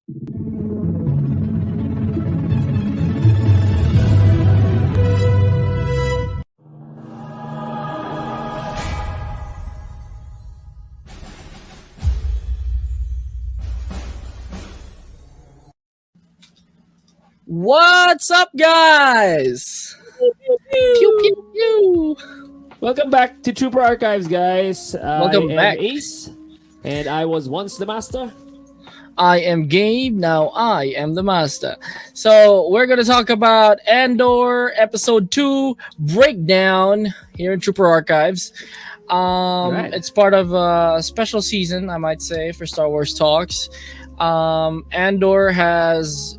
What's up, guys? Pew pew pew. Welcome back to Trooper Archives, guys. Welcome back. I am Ace, and I was once the master. I am Gabe. Now I am the master. So we're gonna talk about Andor Episode 2 breakdown here in Trooper Archives. Right. It's part of a special season, I might say, for Star Wars Talks. Andor has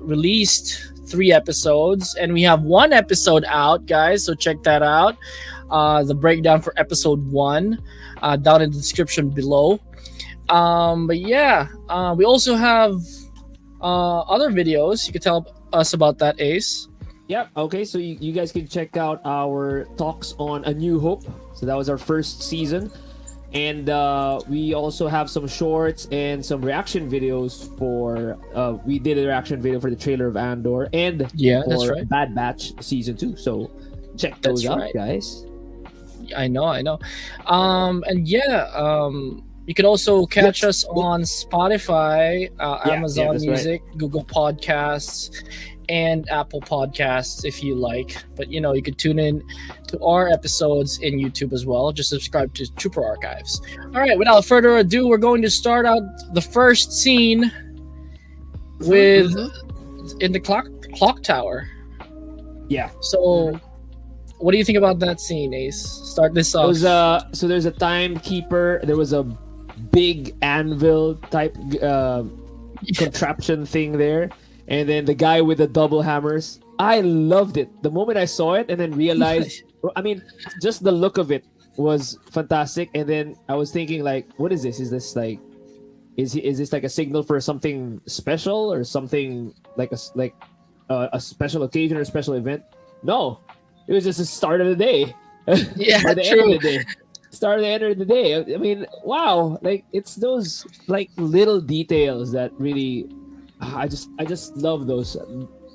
released 3 episodes, and we have 1 episode out, guys. So check that out. The breakdown for episode 1 down in the description below. But yeah, we also have other videos. You can tell us about that, Ace. Yep. Okay, so you guys can check out our talks on A New Hope. So that was our first season. And we also have some shorts and some reaction videos for we did a reaction video for the trailer of Andor and Yeah, for that's right. Bad Batch season 2. So check those That's out, right. guys. I know. And yeah, you can also catch us on Spotify, Amazon that's right. Music, Google Podcasts, and Apple Podcasts if you like. But you could tune in to our episodes in YouTube as well. Just subscribe to Trooper Archives. All right, without further ado, we're going to start out the first scene with in the clock tower. Yeah. So, what do you think about that scene, Ace? Start this There off. was so there's a timekeeper. There was a big anvil type contraption thing there, and then the guy with the double hammers. I loved it the moment I saw it, and then realized. I mean, just the look of it was fantastic. And then I was thinking, like, what is this? Is this like, is this like a signal for something special or something like a special occasion or special event? No, it was just the start of the day. Yeah, Or the true. end of the day. Start of the end of the day. I mean, wow! Like it's those like little details that really, I just love those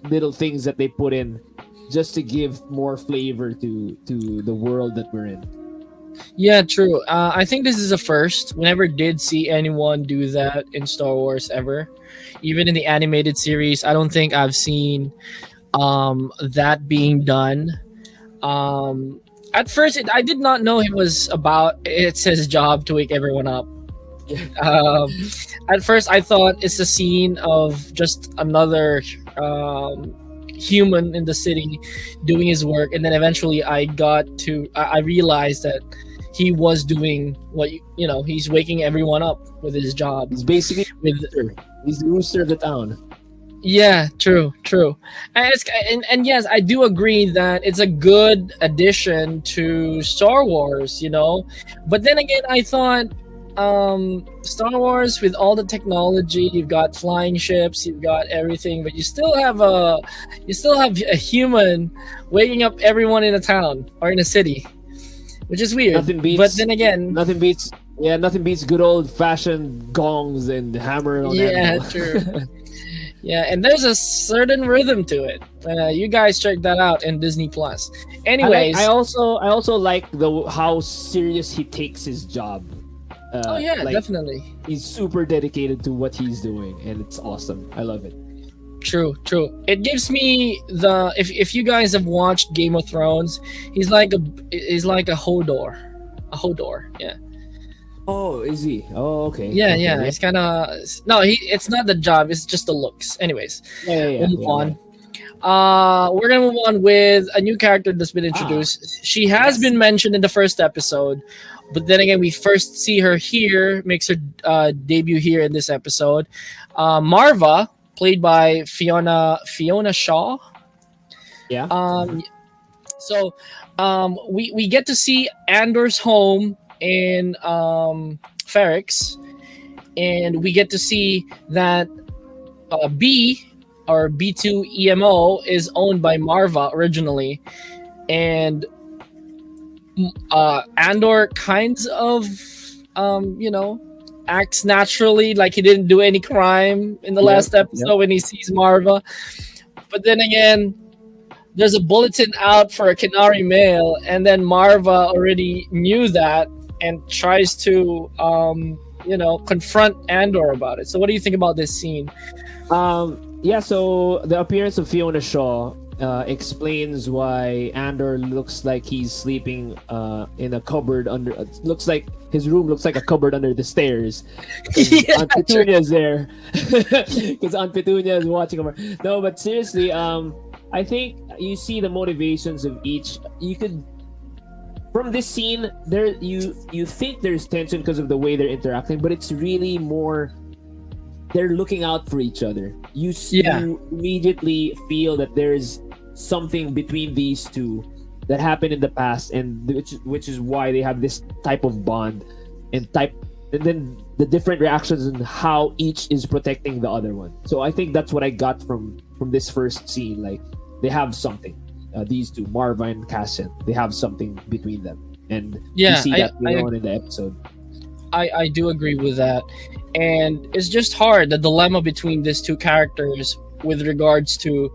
little things that they put in, just to give more flavor to the world that we're in. Yeah, true. I think this is a first. We never did see anyone do that in Star Wars ever. Even in the animated series, I don't think I've seen that being done. At first, I did not know it's his job to wake everyone up. At first, I thought it's a scene of just another human in the city doing his work, and then eventually I realized that he was doing what he's waking everyone up with his job. He's basically he's the rooster of the town. Yeah, true. And yes, I do agree that it's a good addition to Star Wars, But then again, I thought Star Wars, with all the technology, you've got flying ships, you've got everything, but you still have a human waking up everyone in a town or in a city, which is weird. But then again, nothing beats good old fashioned gongs and hammer on yeah, animal. true. Yeah, and there's a certain rhythm to it. You guys check that out in Disney Plus. Anyways, I also like how serious he takes his job. oh yeah, definitely. He's super dedicated to what he's doing, and it's awesome. I love it. True. It gives me if you guys have watched Game of Thrones, he's like a Hodor. A Hodor, yeah. Oh, is he? Oh, okay. Yeah, Okay, yeah. It's kind of it's not the job. It's just the looks. Anyways, we'll move on. We're gonna move on with a new character that's been introduced. She has been mentioned in the first episode, but then again, we first see her here. Makes her debut here in this episode. Maarva, played by Fiona Shaw. Yeah. So, we get to see Andor's home in Ferrix, and we get to see that B2 EMO is owned by Maarva originally, and Andor kinds of acts naturally, like he didn't do any crime in the Yep. last Yep. episode when he sees Maarva. But then again, there's a bulletin out for a Canary male, and then Maarva already knew that and tries to, confront Andor about it. So, what do you think about this scene? Yeah, so the appearance of Fiona Shaw explains why Andor looks like he's sleeping in a cupboard under. Looks like his room looks like a cupboard under the stairs. Yeah, Aunt Petunia's there because Aunt Petunia is watching over. No, but seriously, I think you see the motivations of each. You could from this scene there you think there's tension because of the way they're interacting, but it's really more they're looking out for each other. Yeah. You immediately feel that there's something between these two that happened in the past, and which is why they have this type of bond and then the different reactions and how each is protecting the other one. So I think that's what I got from this first scene. Like they have something. These two, Maarva and Cassian, they have something between them, and you Yeah, see that later on in the episode. I do agree with that. And it's just hard, the dilemma between these two characters with regards to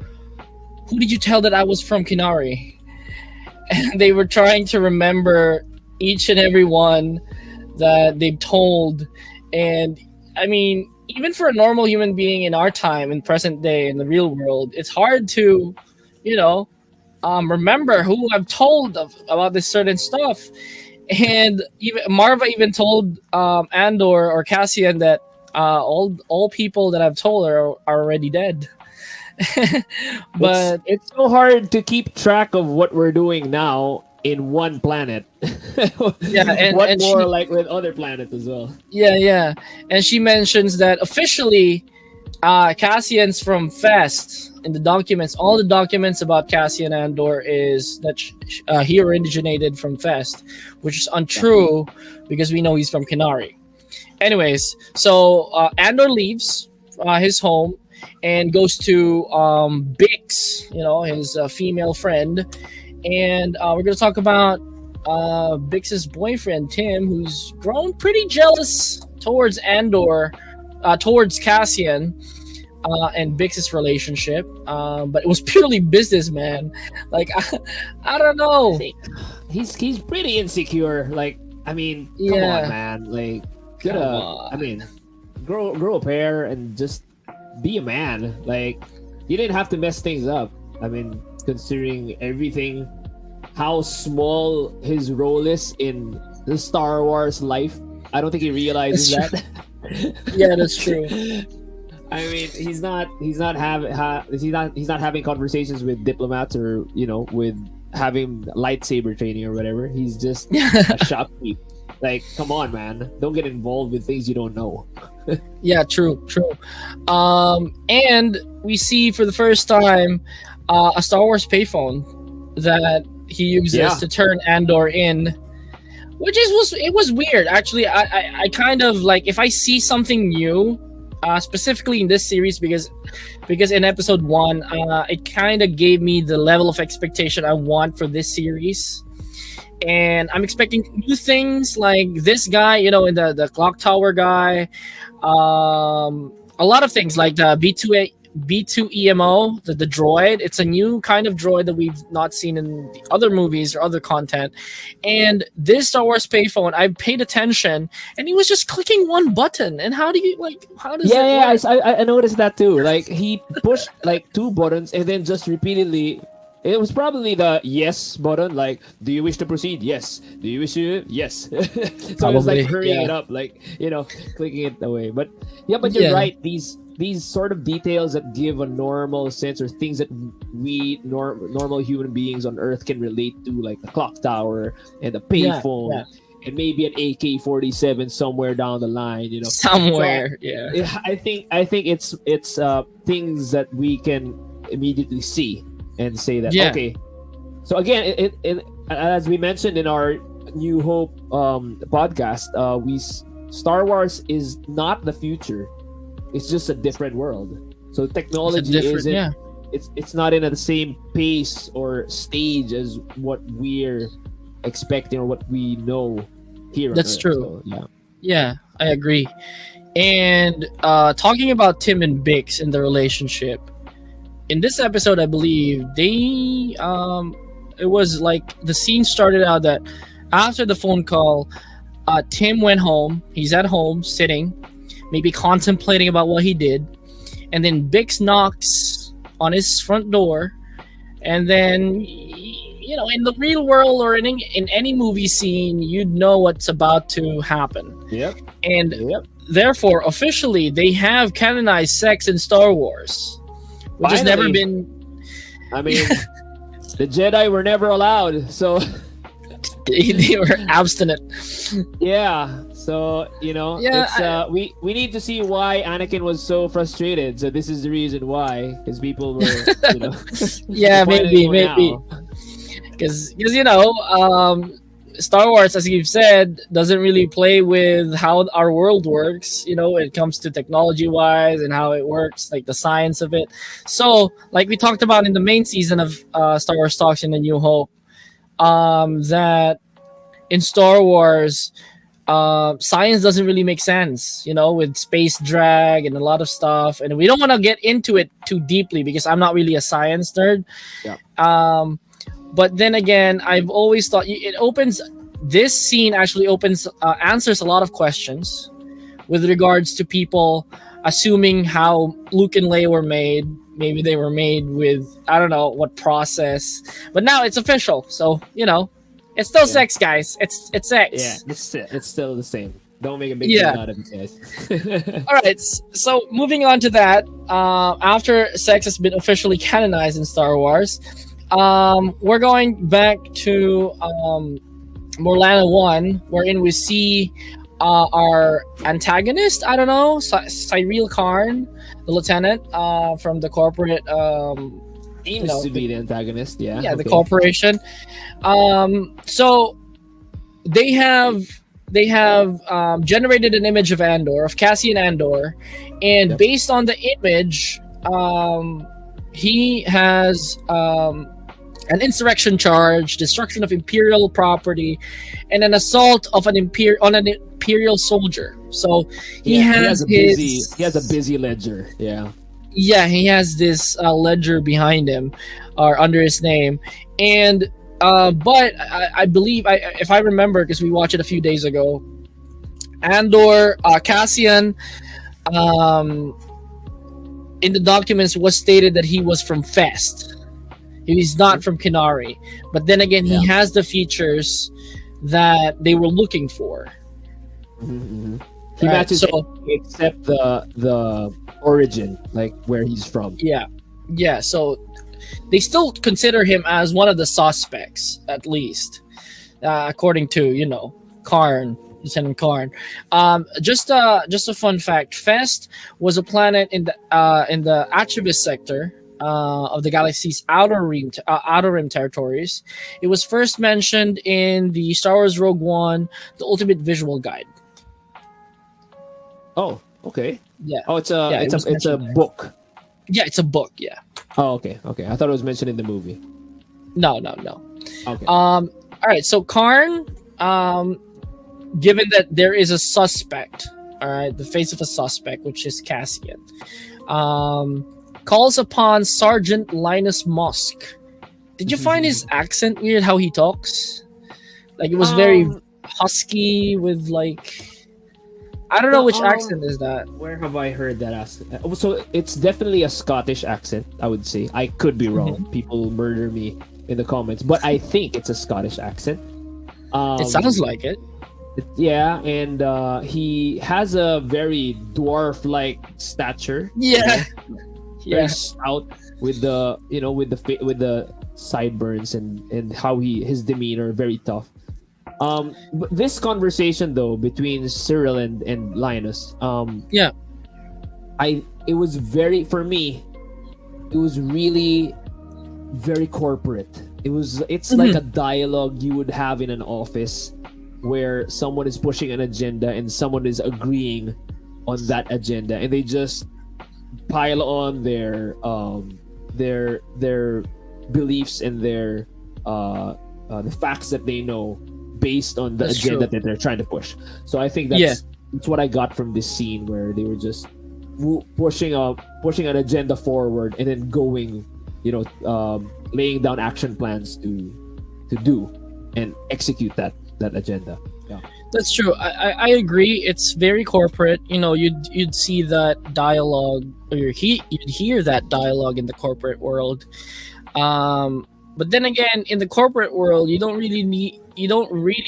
who did you tell that I was from Kinari? And they were trying to remember each and every one that they've told. And I mean, even for a normal human being in our time, in present day, in the real world, it's hard to, remember who I've told about this certain stuff. And even Maarva even told Andor or Cassian that all people that I've told are already dead. But it's so hard to keep track of what we're doing now in one planet. yeah, what and more she, like with other planets as well. yeah, and she mentions that officially Cassian's from Fest. In the documents, all the documents about Cassian Andor is that he originated from Fest, which is untrue because we know he's from Kenari. Anyways, so Andor leaves his home and goes to Bix, his female friend, and we're gonna talk about Bix's boyfriend Tim, who's grown pretty jealous towards Andor, towards Cassian. And Bix's relationship, but it was purely business, man. Like I don't know. He's pretty insecure. Like I mean, come on, man. Like I mean, grow a pair and just be a man. Like you didn't have to mess things up. I mean, considering everything, how small his role is in the Star Wars life, I don't think he realizes that. Yeah, that's true. I mean, he's not having conversations with diplomats or with having lightsaber training or whatever. He's just a shopkeep. Like, come on, man! Don't get involved with things you don't know. Yeah, true. And we see for the first time a Star Wars payphone that he uses to turn Andor in, which was weird. Actually, I kind of like if I see something new. Specifically in this series because in episode 1 it kind of gave me the level of expectation I want for this series, and I'm expecting new things like this guy in the clock tower guy, a lot of things like the B2EMO, the droid. It's a new kind of droid that we've not seen in the other movies or other content. And this Star Wars payphone, I paid attention, and he was just clicking one button. And how does it work? I noticed that too. Like he pushed like 2 buttons and then just repeatedly. It was probably the yes button, like, do you wish to proceed? Yes. Do you wish to? Yes. So it was like hurrying it up, like, clicking it away. But you're right. These sort of details that give a normal sense or things that we normal human beings on Earth can relate to, like the clock tower and the payphone and maybe an AK-47 somewhere down the line, Somewhere, so, I think it's things that we can immediately see and say that okay. So again, it as we mentioned in our New Hope podcast, Star Wars is not the future. It's just a different world. So technology isn't. It's not in the same pace or stage as what we're expecting or what we know here. That's true. So, Yeah, I agree. And talking about Tim and Bix in the relationship, in this episode, I believe it was like the scene started out that after the phone call, Tim went home. He's at home sitting, maybe contemplating about what he did, and then Bix knocks on his front door, and then in the real world or in any movie scene, you'd know what's about to happen. Yep. And Yep. therefore, officially, they have canonized sex in Star Wars, which has never Finally. been. I mean, the Jedi were never allowed, so They were abstinent. yeah. So Yeah, it's we need to see why Anakin was so frustrated. So this is the reason why, because people were Yeah, disappointed maybe. now. Because Star Wars, as you've said, doesn't really play with how our world works. When it comes to technology wise and how it works, like the science of it. So, like we talked about in the main season of Star Wars Talks in A New Hope, that in Star Wars, science doesn't really make sense. With space drag and a lot of stuff, and we don't want to get into it too deeply because I'm not really a science nerd. Yeah. But then again, I've always thought this scene actually answers a lot of questions with regards to people assuming how Luke and Leia were made. Maybe they were made with, I don't know what process, but now it's official. So, it's still sex, guys. It's sex. Yeah, it's still the same. Don't make a big Yeah. deal out of it, guys. All right. So moving on to that, after sex has been officially canonized in Star Wars, we're going back to Morlana 1, wherein we see our antagonist, I don't know, Cyril Karn, the lieutenant from the corporate. Seems to be the antagonist, yeah. Yeah, the corporation. So they have generated an image of Andor, of Cassian Andor, and Yep. based on the image, he has an insurrection charge, destruction of Imperial property, and an assault of an Imperial soldier. So he has a busy ledger. Yeah. Yeah, he has this ledger behind him or under his name, and but I believe, if I remember, because we watched it a few days ago, Andor, Cassian, in the documents was stated that he was from Fest. He's not from Kenari, but then again, he has the features that they were looking for. Mm-hmm. He Right, matches so- everything except the origin, like where he's from. Yeah. So they still consider him as one of the suspects, at least, according to Karn, Lieutenant Karn. Just a fun fact: Fest was a planet in the Atchibus sector of the galaxy's outer rim territories. It was first mentioned in the Star Wars Rogue One, the Ultimate Visual Guide. Oh, okay. Yeah. Oh, it's it was a mentioned there. book. Yeah, it's a book. Yeah. Oh, okay. I thought it was mentioned in the movie. No. Okay. All right. So Karn, given that there is a suspect, all right, the face of a suspect, which is Cassian, calls upon Sergeant Linus Musk. Did you find his accent weird? How he talks, like it was very husky with like. I don't know which accent is that. Where have I heard that accent? So it's definitely a Scottish accent, I would say. I could be wrong. People murder me in the comments, but I think it's a Scottish accent. It sounds like it. Yeah, and he has a very dwarf-like stature. Yeah. Very stout with the with the sideburns and how his demeanor very tough. But this conversation though between Cyril and Linus, it was very, for me, it was really very corporate. It's like a dialogue you would have in an office where someone is pushing an agenda and someone is agreeing on that agenda, and they just pile on their beliefs and their the facts that they know based on the That's agenda true. that they're trying to push. So I think that's That's what I got from this scene where they were just pushing an agenda forward and then going, laying down action plans to do and execute that agenda. Yeah. That's true. I agree. It's very corporate. You'd see that dialogue, or you'd hear that dialogue in the corporate world. But then again, in the corporate world, you don't really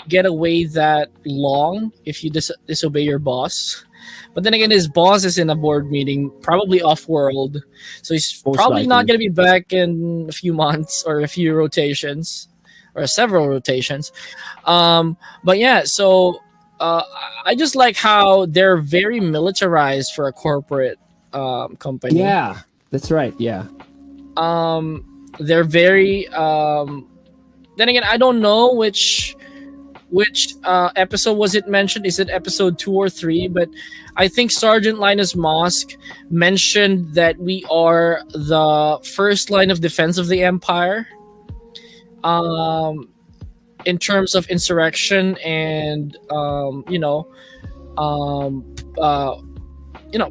get away that long if you disobey your boss. But then again, his boss is in a board meeting, probably off world, so he's Most probably not likely. going to be back in a few months or a few rotations or several rotations. But yeah, so I just like how they're very militarized for a corporate company. Yeah, that's right. Yeah. They're very. Then again, I don't know which episode was it mentioned. Is it episode 2 or 3? But I think Sergeant Linus Mosk mentioned that we are the first line of defense of the Empire. In terms of insurrection and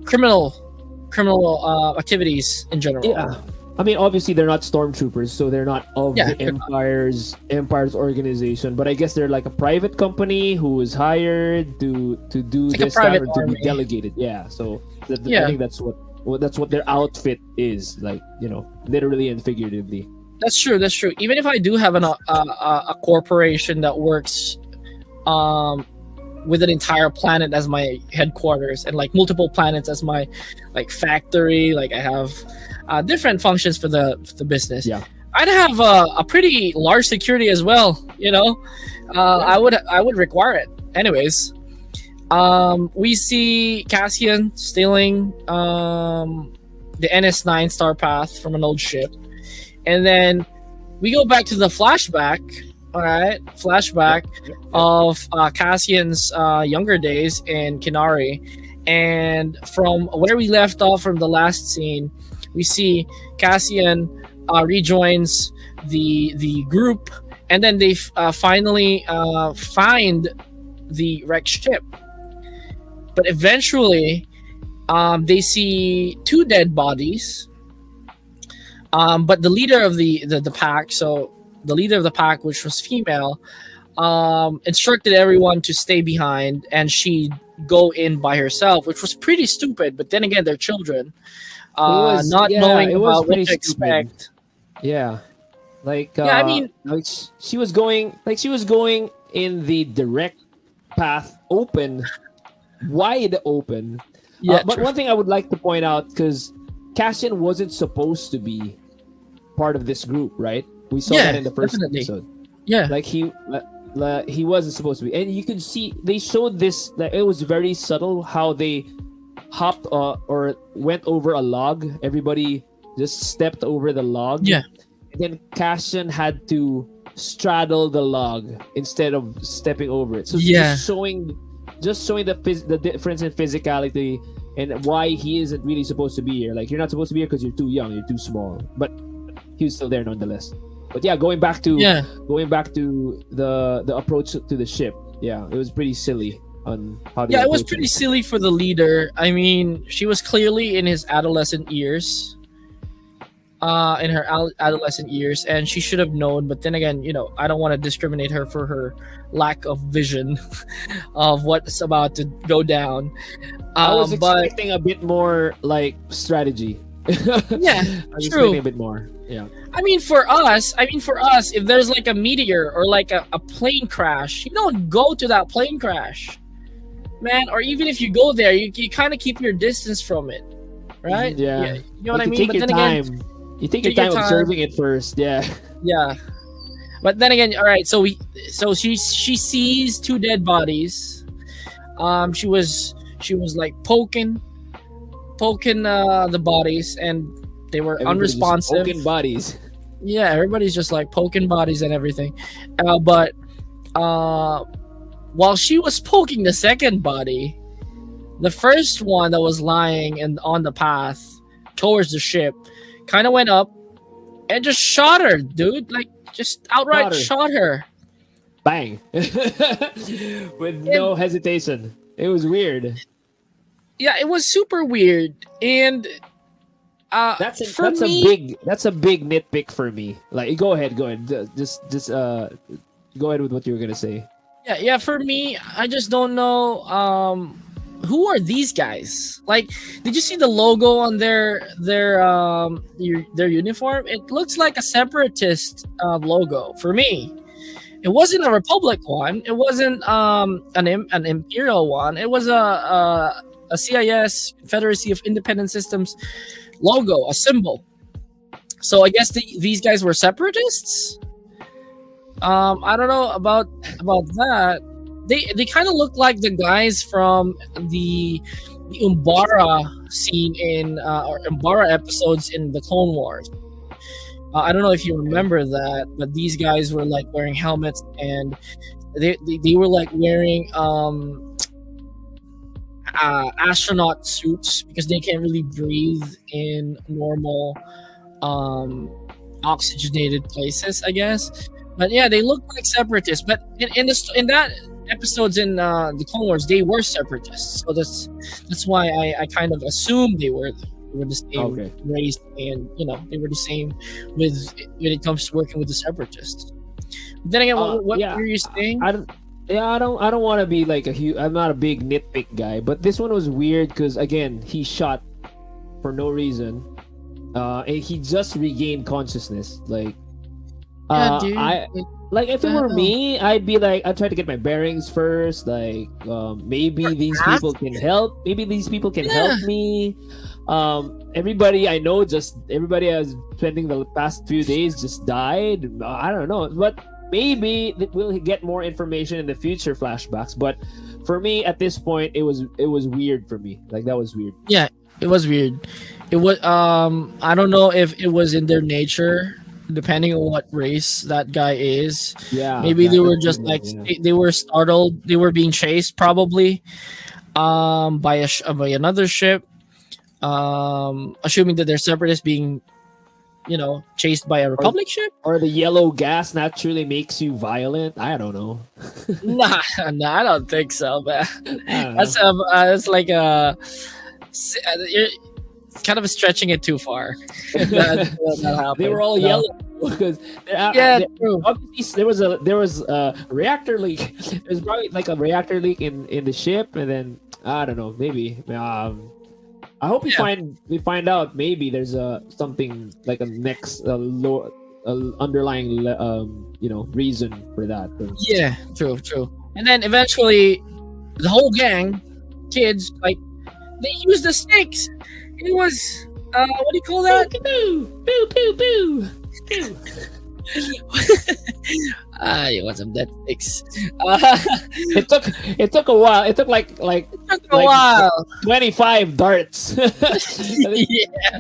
criminal activities in general. Yeah. I mean, obviously they're not stormtroopers, so they're not of Yeah, the they're not. Empire's organization. But I guess they're like a private company who is hired to do It's like a this, that, private or to be army. delegated. Yeah. So I Yeah. think that's what their outfit is like. Literally and figuratively. That's true. That's true. Even if I do have a corporation that works with an entire planet as my headquarters and like multiple planets as my like factory, like I have different functions for the business. Yeah. I'd have a pretty large security as well. I would require it. Anyways, we see Cassian stealing the NS9 star path from an old ship. And then we go back to the flashback, all right? Flashback of Cassian's younger days in Kinari. And from where we left off from the last scene, we see Cassian rejoins the group. And then they finally find the wrecked ship. But eventually, they see 2 dead bodies. But the leader of the pack, so the leader of the pack, which was female, instructed everyone to stay behind, and she'd go in by herself, which was pretty stupid. But then again, they're children, not knowing it was about what pretty to stupid. expect. Yeah. Like I mean, like she was going in the direct path, wide open. Yeah, But true. one thing I would like to point out, because Cassian wasn't supposed to be part of this group, right? We saw Yeah, that in the first definitely. episode. Yeah, Like he wasn't supposed to be, and you can see they showed this. Like it was very subtle how they hopped or went over a log. Everybody just stepped over the log. yeah, And then Cassian had to straddle the log instead of stepping over it. So Yeah. just showing the difference in physicality and why he isn't really supposed to be here. Like, you're not supposed to be here because you're too young, you're too small. But he was still there nonetheless. But yeah, going back to the approach to the ship. Yeah, it was pretty silly on how they yeah. It was approached pretty silly for the leader. I mean, she was clearly in his adolescent years. In her adolescent years, and she should have known. But then again, I don't want to discriminate her for her lack of vision of what's about to go down. I was But expecting a bit more like strategy. yeah, I was true. expecting a bit more. Yeah. I mean, for us, if there's like a meteor or like a plane crash, you don't go to that plane crash, man. Or even if you go there, you kind of keep your distance from it, right? Yeah. You know what I You mean? take But your then time. again, You take your take your time time. observing it first. Yeah. yeah. But then again, all right. So she sees 2 dead bodies. She was like poking the bodies, and they were Everybody's just unresponsive. poking bodies. Yeah, everybody's just like poking bodies and everything. But while she was poking the second body, the first one that was lying and on the path towards the ship kind of went up and just shot her, dude. Like, just outright shot her. Bang. With no hesitation. It was weird. Yeah, it was super weird, and for me, that's a big nitpick for me. Like, go ahead, just go ahead with what you were gonna say. yeah, for me, I just don't know. Who are these guys? Like, did you see the logo on their uniform? It looks like a separatist logo for me. It wasn't a republic one. It wasn't an imperial one. It was a CIS, Confederacy of Independent Systems logo, a symbol. So I guess these guys were separatists. I don't know about that. They kind of look like the guys from the Umbara scene in or Umbara episodes in the Clone Wars. I don't know if you remember that, but these guys were like wearing helmets, and they were like wearing astronaut suits because they can't really breathe in normal oxygenated places, I guess. But yeah, they look like separatists. But in that episodes in the Clone Wars, they were separatists. So that's why I kind of assumed they were the same race, and they were the same when it comes to working with the separatists. But then again, what were you saying? I don't want to be like I'm not a big nitpick guy, but this one was weird because again, he shot for no reason, and he just regained consciousness. Like, Dude. If it were me, I'd be like, I'd try to get my bearings first. Like, maybe these people can help. Maybe these people can help me. Everybody I was spending the past few days just died. I don't know, but maybe we'll get more information in the future flashbacks. But for me, at this point, it was weird for me. Like, that was weird. Yeah, it was weird. It was I don't know if it was in their nature, depending on what race that guy is. Yeah, maybe they were just like they were startled. They were being chased probably by another ship. Assuming that they're separatists being chased by a republic ship, or the yellow gas naturally makes you violent. I don't know. nah, I don't think so, man. That's like you're kind of stretching it too far. They were all yellow because true. Obviously there was a reactor leak. There's probably like a reactor leak in the ship, and then I don't know, maybe I hope we find out maybe there's something like a next underlying reason for that. Yeah, true. And then eventually, the whole gang, kids, like they used the sticks. It was what do you call that? Boo. You want some dead sticks? It took a while. It took like a while. 25 darts. Yeah.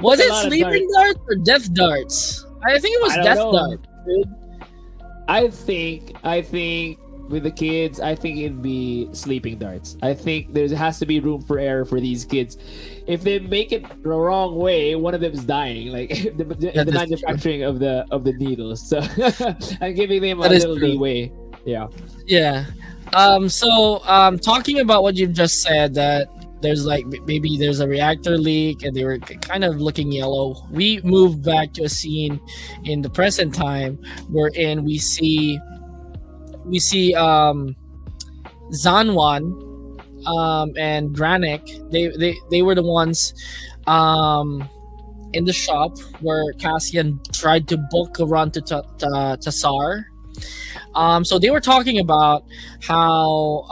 Was it sleeping darts or death darts? I think it was death darts. Dude. I think with the kids, I think it'd be sleeping darts. I think there has to be room for error for these kids. If they make it the wrong way, one of them is dying. Like the manufacturing of the needles. So I'm giving them a little leeway. Yeah. Yeah. So talking about what you've just said, that there's like maybe there's a reactor leak and they were kind of looking yellow. We moved back to a scene in the present time wherein we see Zanwan and Granick. They were the ones in the shop where Cassian tried to book a run to Tassar. So they were talking about how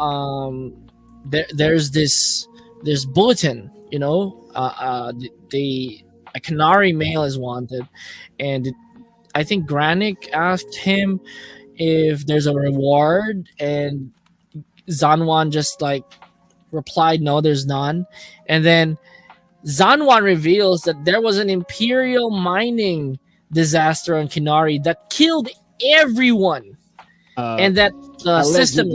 there's this bulletin, a Canary male is wanted, and I think Granick asked him if there's a reward, and Zanwan just like replied, no, there's none. And then Zanwan reveals that there was an Imperial mining disaster on Kinari that killed everyone, and that the system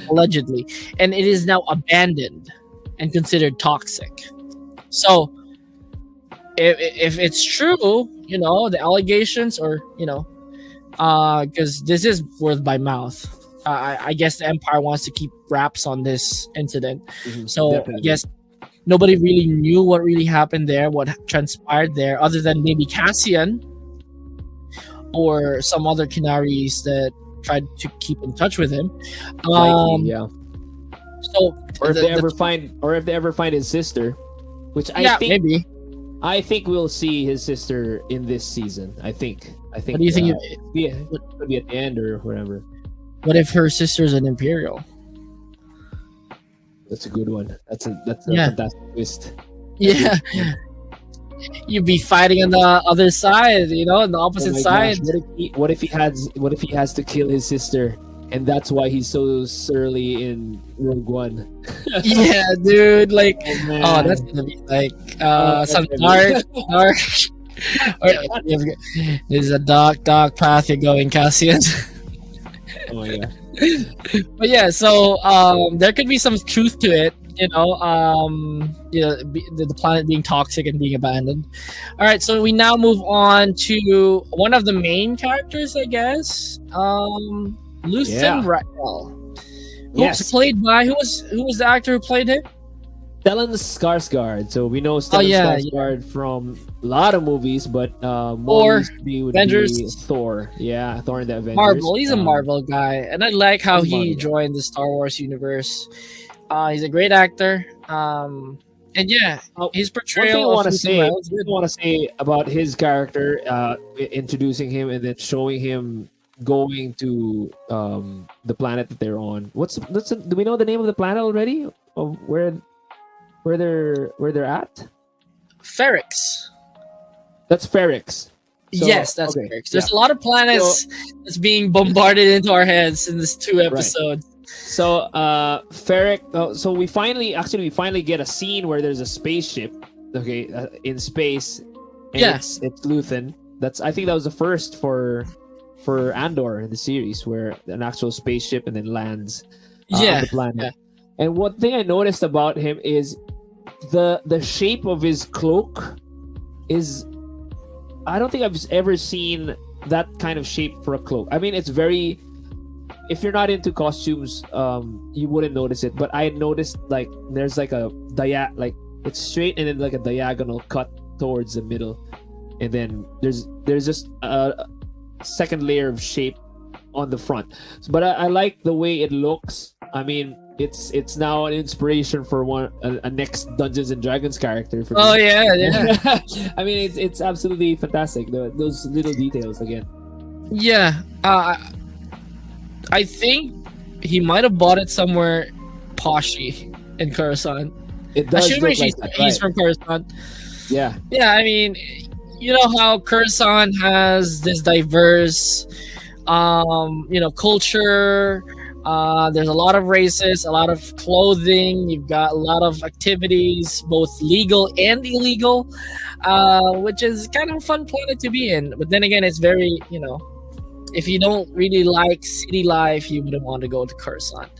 allegedly, and it is now abandoned and considered toxic. So if it's true, the allegations, or because this is word by mouth, I guess the Empire wants to keep wraps on this incident. So I Definitely. guess nobody really knew what really happened there, what transpired there, other than maybe Cassian or some other Canaries that tried to keep in touch with him. Likely, Um, yeah. so Or if they the ever find, or if they ever find his sister, which yeah, maybe. I think we'll see his sister in this season. I think. What do you think? Yeah, could be at the end or whatever. What if her sister's an Imperial? That's a good one. That's a Yeah. fantastic twist. Yeah, you'd be fighting on the other side, on the Oh opposite my side. gosh! What if he has to kill his sister, and that's why he's so surly in Rogue One? Yeah, dude. Like, Oh, man. oh, that's gonna be like Oh, some that's gonna dark. Or, there's a dark path you're going, Cassian. Oh my god. But yeah, so there could be some truth to it. The planet being toxic and being abandoned. All right, so we now move on to one of the main characters, I guess. Luthen Yeah. Rael. Who was Yes. played by who was the actor who played him? Stellan Skarsgård. So we know Stellan yeah, Skarsgård from a lot of movies, but Or more recently would Avengers. be Thor. Yeah, Thor in the Avengers. Marvel. He's a Marvel guy, and I like how he's he Marvel. joined the Star Wars universe. He's a great actor. And yeah, his One thing I portrayal want of to Luthen say, Rael is good. about his character, introducing him and then showing him going to the planet that they're on. Do we know the name of the planet already? Of where they're at? Ferrix. That's Ferrix. So, Yes, that's okay, Ferrix. There's yeah. a lot of planets that's being bombarded into our heads in this 2 episodes. So Ferric. So we finally get a scene where there's a spaceship, okay, in space. And Yeah. it's Luthen. I think that was the first for Andor in the series, where an actual spaceship and then lands on the planet. Yeah. And one thing I noticed about him is the shape of his cloak is. I don't think I've ever seen that kind of shape for a cloak. I mean, it's very. If you're not into costumes, you wouldn't notice it. But I noticed like there's like like it's straight and then like a diagonal cut towards the middle, and then there's just a second layer of shape on the front. But I like the way it looks. I mean, it's now an inspiration for a next Dungeons and Dragons character. For Oh me. yeah. I mean, it's absolutely fantastic. Those little details again. Yeah. I think he might have bought it somewhere poshy in Coruscant. It does Assuming look like that, he's right? from Coruscant. Yeah. Yeah, I mean, you know how Coruscant has this diverse, culture. There's a lot of races, a lot of clothing. You've got a lot of activities, both legal and illegal, which is kind of a fun planet to be in. But then again, it's very, if you don't really like city life, you wouldn't want to go to Coruscant.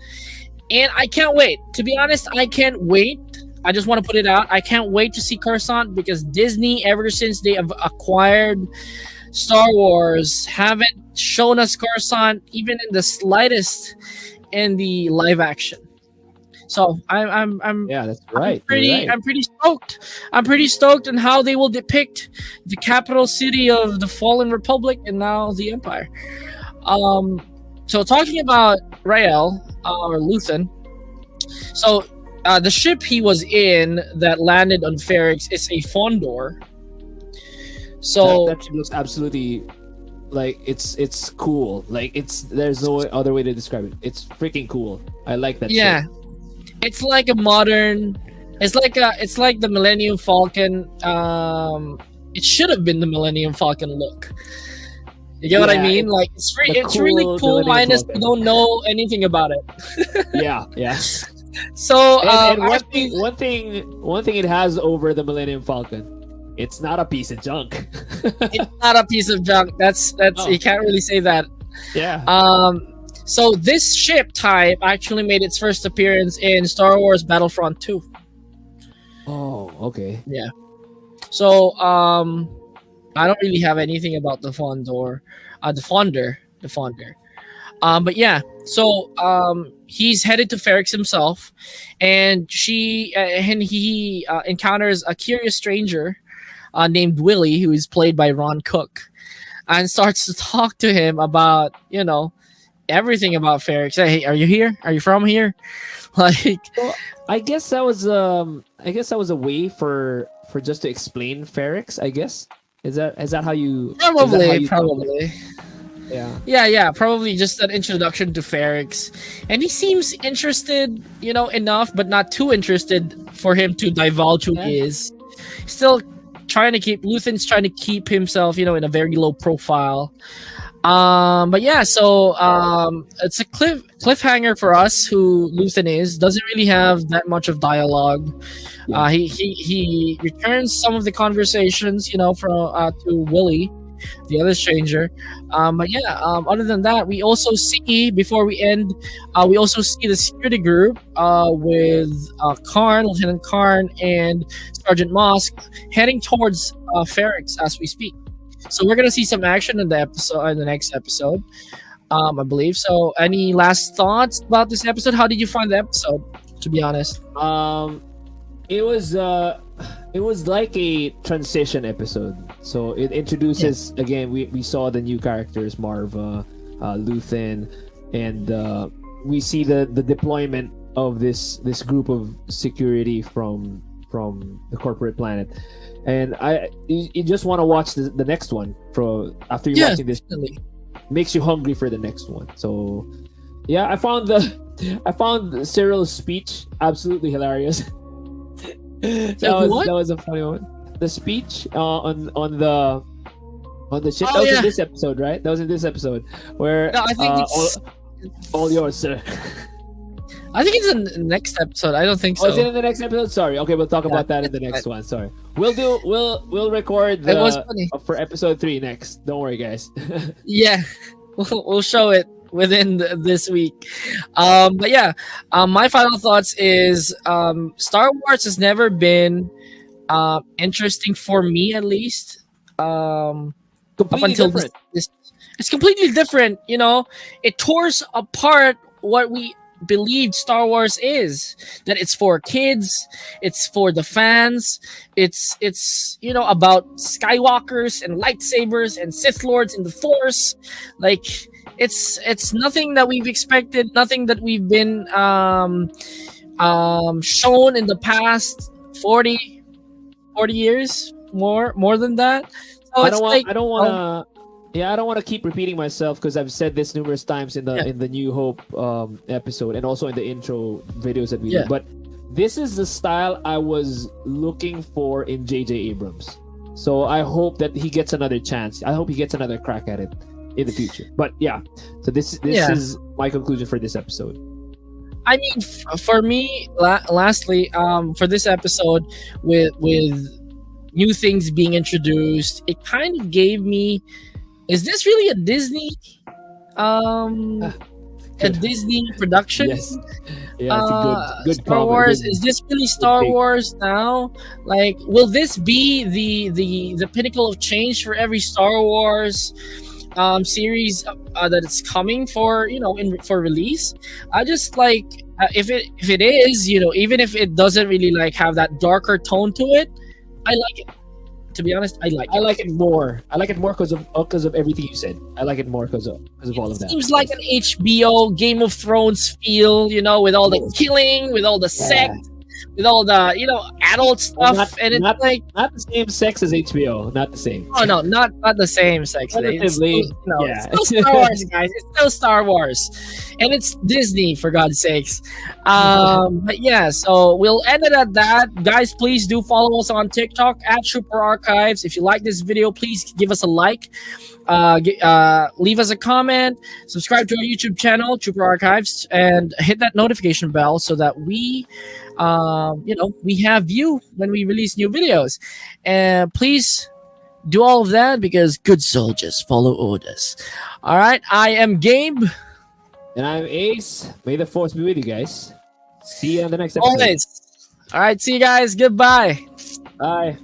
And I can't wait. To be honest, I can't wait. I just want to put it out. I can't wait to see Coruscant because Disney, ever since they have acquired Star Wars, haven't shown us Coruscant even in the slightest in the live action. So I'm Yeah, that's right. I'm pretty stoked. I'm pretty stoked on how they will depict the capital city of the fallen republic and now the empire. So talking about Rael or Luthen. So the ship he was in that landed on Ferrix is a Fondor. So that looks absolutely like it's cool. Like there's no other way to describe it. It's freaking cool. I like that. yeah, ship. it's like a modern. It's like the Millennium Falcon. It should have been the Millennium Falcon look. You get what I Yeah, mean? Like it's really cool cool. Millennium Minus Falcon. we don't know anything about it. Yeah. So And one actually, thing it has over the Millennium Falcon, it's not a piece of junk. it's not a piece of junk. That's Oh. You can't really say that. Yeah. So this ship type actually made its first appearance in Star Wars Battlefront 2. Oh, okay. Yeah. So I don't really have anything about the Fondor, the Fonder. But yeah, so he's headed to Ferrix himself, and he encounters a curious stranger named Willie, who is played by Ron Cook, and starts to talk to him about everything about Ferrix. Hey, are you here? Are you from here? Like, Well, I guess that was a way for just to explain Ferrix. I guess is that how you thought of it? probably. Yeah. Yeah, probably just an introduction to Ferrix. And he seems interested, enough, but not too interested for him to divulge who Yeah. he is. Still Luthen's trying to keep himself, in a very low profile. But yeah, so it's a cliffhanger for us who Luthen is. Doesn't really have that much of dialogue. Yeah. He returns some of the conversations, from to Willie, the other stranger. But yeah, other than that, we also see before we end, we also see the security group with Lieutenant Karn, and Sergeant Mosk heading towards Ferrix as we speak. So we're gonna see some action in the next episode, I believe. So, any last thoughts about this episode? How did you find the episode? To be honest, It was like a transition episode. So it introduces again. We saw the new characters, Maarva, Luthen, and we see the deployment of this group of security from the corporate planet. And you just want to watch the next one after you're watching this. Definitely. Makes you hungry for the next one. So yeah, I found Cyril's speech absolutely hilarious. That was a funny one. The speech on the ship. Oh, That was yeah. in this episode, right? That was in this episode where No, I think all yours, sir. I think it's in the next episode. I don't think so. Oh, is it in the next episode? Sorry. Okay, we'll talk about that in the next one. Sorry. We'll record It was funny. for episode 3 next. Don't worry, guys. Yeah, we'll show it within this week. But yeah, my final thoughts is Star Wars has never been interesting for me, at least. Up Completely until different. it's completely different. It tears apart what we believed Star Wars is. That it's for kids, it's for the fans. It's about Skywalkers and lightsabers and Sith Lords and the Force. Like, it's nothing that we've expected, nothing that we've been shown in the past 40 years, more than that. So I it's don't want to. Yeah, I don't want to keep repeating myself because I've said this numerous times in the New Hope episode and also in the intro videos that we did. But this is the style I was looking for in J.J. Abrams. So I hope that he gets another chance. I hope he gets another crack at it in the future. But yeah, so this is my conclusion for this episode. I mean, for me, lastly, for this episode, with new things being introduced, it kind of gave me. Is this really a Disney Disney production? Yes. Yeah, it's a good Star comment. Wars. Good- Is this really Star Wars now? Like, will this be the pinnacle of change for every Star Wars series that it's coming for for release? I just like if it is, even if it doesn't really like have that darker tone to it, I like it. To be honest, I like it. I like it more. I like it more because of everything you said. I like it more because of all of that. Seems like an HBO Game of Thrones feel, with all the killing, with all the sex, with all the adult stuff, and it's not the same sex as HBO. Not the same. oh no, not the same sex. It's Relatively, it's still Star Wars, guys. It's still Star Wars, and it's Disney, for God's sakes. But yeah, so we'll end it at that, guys. Please do follow us on TikTok at Trooper Archives. If you like this video, please give us a like. Leave us a comment, subscribe to our YouTube channel, Trooper Archives, and hit that notification bell so that we have you when we release new videos. And please do all of that because good soldiers follow orders. All right, I am Gabe. And I'm Ace. May the force be with you guys. See you on the next episode. Always. All right, see you guys. Goodbye. Bye.